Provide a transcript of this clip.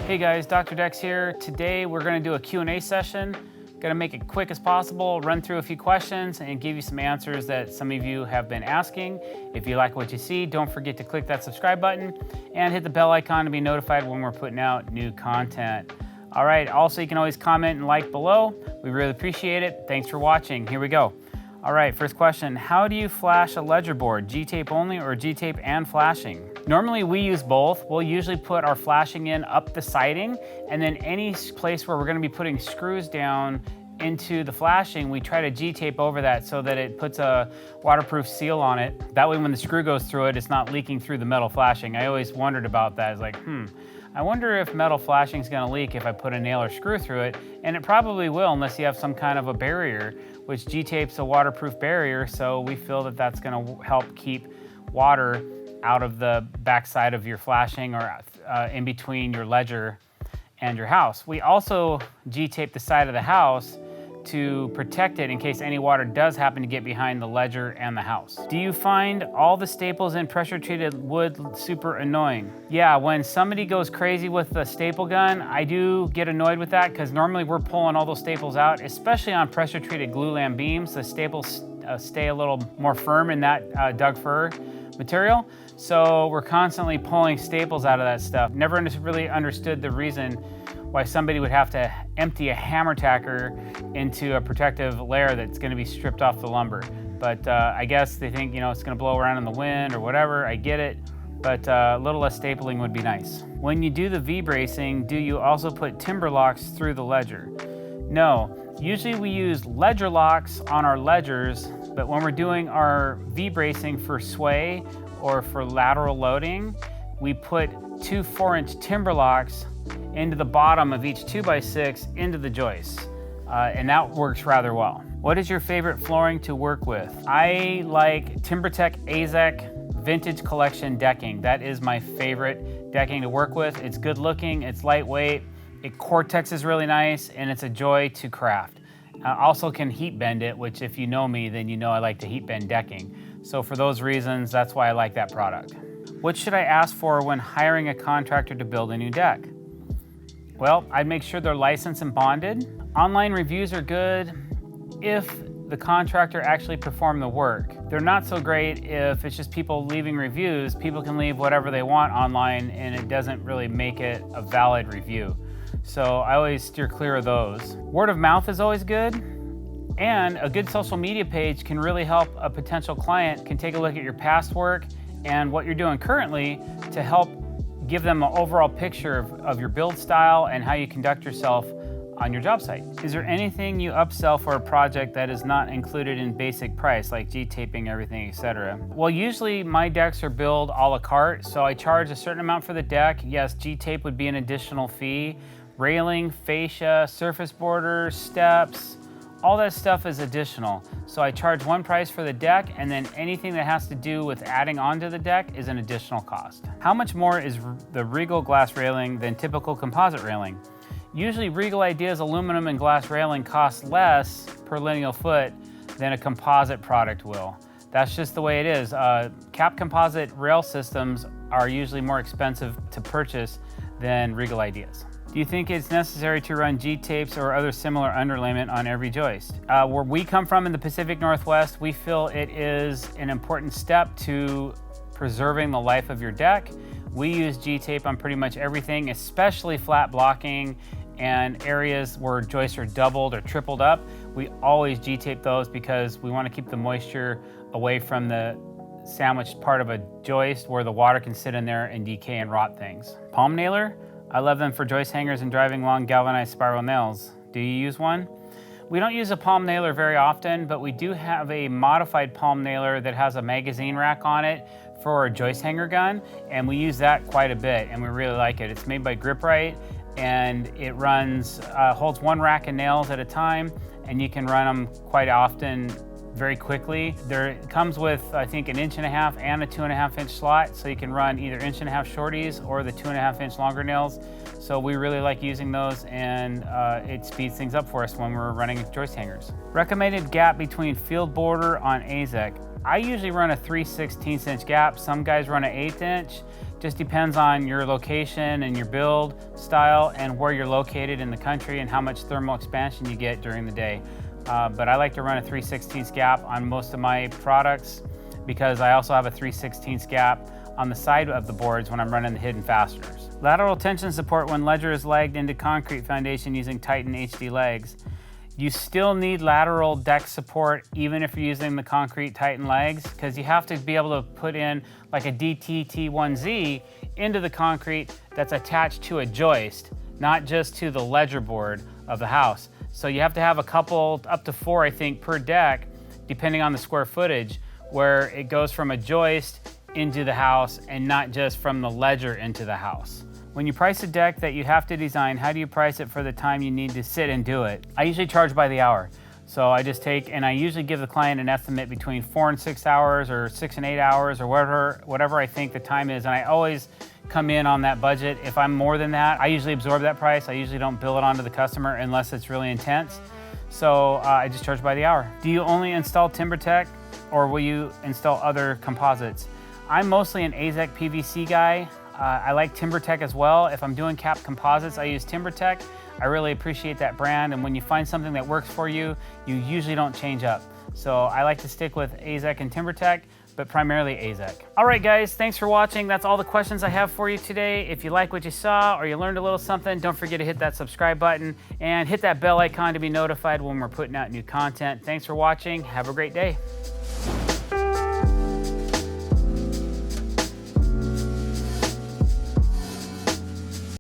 Hey guys, Dr. Decks here. Today we're going to do a Q&A session. Going to make it quick as possible, run through a few questions and give you some answers that some of you have been asking. If you like what you see, don't forget to click that subscribe button and hit the bell icon to be notified when we're putting out new content. All right, also you can always comment and like below. We really appreciate it. Thanks for watching. Here we go. All right, first question. How do you flash a ledger board? G-tape only or G-tape and flashing? Normally we use both. We'll usually put our flashing in up the siding, and then any place where we're gonna be putting screws down into the flashing, we try to G-tape over that so that it puts a waterproof seal on it. That way when the screw goes through it, it's not leaking through the metal flashing. I always wondered about that. It's like, I wonder if metal flashing is gonna leak if I put a nail or screw through it, and it probably will unless you have some kind of a barrier, which G-tape's a waterproof barrier, so we feel that that's gonna help keep water out of the backside of your flashing or in between your ledger and your house. We also G-tape the side of the house to protect it in case any water does happen to get behind the ledger and the house. Do you find all the staples in pressure treated wood super annoying? Yeah, when somebody goes crazy with the staple gun, I do get annoyed with that because normally we're pulling all those staples out, especially on pressure treated glulam beams. The staples stay a little more firm in that Doug fir material. So we're constantly pulling staples out of that stuff. Never really understood the reason why somebody would have to empty a hammer tacker into a protective layer that's gonna be stripped off the lumber. But I guess they think, it's gonna blow around in the wind or whatever. I get it, but a little less stapling would be nice. When you do the V-bracing, do you also put timber locks through the ledger? No, usually we use ledger locks on our ledgers, but when we're doing our V-bracing for sway or for lateral loading, we put 2 4-inch timber locks into the bottom of each 2x6 into the joists, and that works rather well. What is your favorite flooring to work with? I like Timbertech Azek Vintage Collection decking. That is my favorite decking to work with. It's good looking, it's lightweight, Cortex is really nice, and it's a joy to craft. Also can heat bend it, which if you know me, then you know I like to heat bend decking. So for those reasons, that's why I like that product. What should I ask for when hiring a contractor to build a new deck? Well, I'd make sure they're licensed and bonded. Online reviews are good if the contractor actually performed the work. They're not so great if it's just people leaving reviews. People can leave whatever they want online and it doesn't really make it a valid review. So I always steer clear of those. Word of mouth is always good. And a good social media page can really help a potential client can take a look at your past work and what you're doing currently to help give them an overall picture of your build style and how you conduct yourself on your job site. Is there anything you upsell for a project that is not included in basic price, like G-taping, everything, etc.? Well, usually my decks are billed a la carte, so I charge a certain amount for the deck. Yes, G-tape would be an additional fee. Railing, fascia, surface borders, steps, all that stuff is additional. So I charge one price for the deck, and then anything that has to do with adding onto the deck is an additional cost. How much more is the Regal glass railing than typical composite railing? Usually Regal Ideas aluminum and glass railing costs less per lineal foot than a composite product will. That's just the way it is. Cap composite rail systems are usually more expensive to purchase than Regal Ideas. Do you think it's necessary to run G-tapes or other similar underlayment on every joist? Where we come from in the Pacific Northwest, we feel it is an important step to preserving the life of your deck. We use G-tape on pretty much everything, especially flat blocking and areas where joists are doubled or tripled up. We always G-tape those because we want to keep the moisture away from the sandwiched part of a joist where the water can sit in there and decay and rot things. Palm nailer? I love them for joist hangers and driving long galvanized spiral nails. Do you use one? We don't use a palm nailer very often, but we do have a modified palm nailer that has a magazine rack on it for a joist hanger gun, and we use that quite a bit, and we really like it. It's made by GripRite, and it runs, holds one rack of nails at a time, and you can run them quite often very quickly. It comes with, I think, 1.5 inch and a 2.5 inch slot, so you can run either 1.5 inch shorties or the 2.5 inch longer nails. So we really like using those, and it speeds things up for us when we're running joist hangers. Recommended gap between field border on Azek. I usually run a 3/16 inch gap. Some guys run an 1/8 inch. Just depends on your location and your build. style and where you're located in the country and how much thermal expansion you get during the day. But I like to run a 3/16 gap on most of my products because I also have a 3/16 gap on the side of the boards when I'm running the hidden fasteners. Lateral tension support when ledger is legged into concrete foundation using Titan HD legs. You still need lateral deck support even if you're using the concrete Titan legs, because you have to be able to put in like a DT-T1Z into the concrete that's attached to a joist, not just to the ledger board of the house. So you have to have a couple, up to 4 I think, per deck, depending on the square footage, where it goes from a joist into the house and not just from the ledger into the house. When you price a deck that you have to design, how do you price it for the time you need to sit and do it? I usually charge by the hour. So I just take, and I usually give the client an estimate between 4 and 6 hours or 6 and 8 hours or whatever I think the time is. And I always come in on that budget. If I'm more than that, I usually absorb that price. I usually don't bill it onto the customer unless it's really intense. So I just charge by the hour. Do you only install Timbertech or will you install other composites? I'm mostly an Azek PVC guy. I like Timbertech as well. If I'm doing cap composites, I use Timbertech. I really appreciate that brand, and when you find something that works for you, you usually don't change up. So I like to stick with Azek and Timbertech, but primarily Azek. All right guys, thanks for watching. That's all the questions I have for you today. If you like what you saw or you learned a little something, don't forget to hit that subscribe button and hit that bell icon to be notified when we're putting out new content. Thanks for watching. Have a great day.